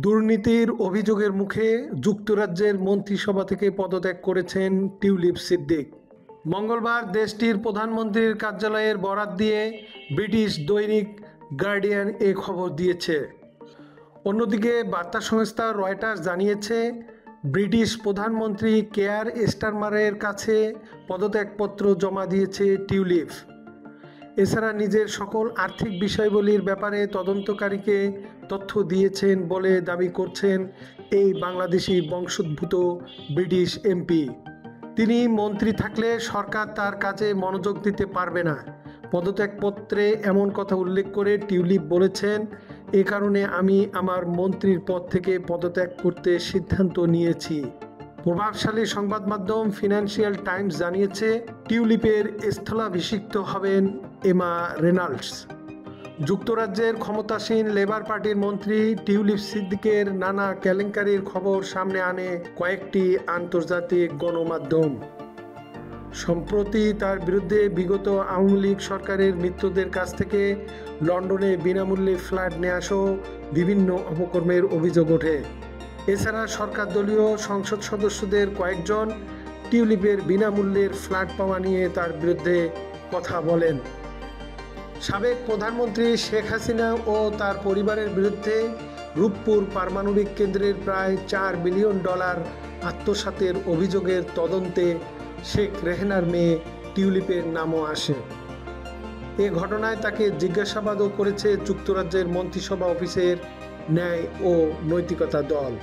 দুর্নীতির অভিযোগের মুখে যুক্তরাজ্যের মন্ত্রিসভা থেকে পদত্যাগ করেছেন টিউলিপ সিদ্দিক। মঙ্গলবার দেশটির প্রধানমন্ত্রীর কার্যালয়ের বরাত দিয়ে ব্রিটিশ দৈনিক গার্ডিয়ান এ খবর দিয়েছে। অন্যদিকে বার্তা সংস্থা রয়টার্স জানিয়েছে, ব্রিটিশ প্রধানমন্ত্রী কেয়ার স্টারমারের কাছে পদত্যাগপত্র জমা দিয়েছে টিউলিপ। এছাড়া নিজের সকল আর্থিক বিষয়বলির ব্যাপারে তদন্তকারীকে তথ্য দিয়েছেন বলে দাবি করছেন এই বাংলাদেশি বংশোদ্ভূত ব্রিটিশ এমপি। তিনি মন্ত্রী থাকলে সরকার তার কাজে মনোযোগ দিতে পারবে না। পদত্যাগপত্রে এমন কথা উল্লেখ করে টিউলিপ বলেছেন, এ কারণে আমি আমার মন্ত্রীর পদ থেকে পদত্যাগ করতে সিদ্ধান্ত নিয়েছি। প্রভাবশালী সংবাদ মাধ্যম ফিনান্সিয়াল টাইমস জানিয়েছে, টিউলিপের স্থলাভিষিক্ত হবেন এমা রেনাল্ডস। যুক্তরাজ্যের ক্ষমতাসীন লেবার পার্টির মন্ত্রী টিউলিপ সিদ্দিকের নানা কেলেঙ্কারির খবর সামনে আনে কয়েকটি আন্তর্জাতিক গণমাধ্যম। সম্প্রতি তার বিরুদ্ধে বিগত আওয়ামী লীগ সরকারের মিত্রদের কাছ থেকে লন্ডনে বিনামূল্যে ফ্ল্যাট নেওয়া সহ বিভিন্ন অপকর্মের অভিযোগ ওঠে। এছাড়া সরকার দলীয় সংসদ সদস্যদের কয়েকজন টিউলিপের বিনামূল্যের ফ্ল্যাট পাওয়া নিয়ে তার বিরুদ্ধে কথা বলেন। সাবেক প্রধানমন্ত্রী শেখ হাসিনা ও তার পরিবারের বিরুদ্ধে রূপপুর পারমাণবিক কেন্দ্রের প্রায় $4 বিলিয়ন আত্মসাতের অভিযোগের তদন্তে শেখ রেহানার মেয়ে টিউলিপের নামও আসে। এ ঘটনায় তাকে জিজ্ঞাসাবাদও করেছে যুক্তরাজ্যের মন্ত্রিসভা অফিসের ন্যায় ও নৈতিকতা দল।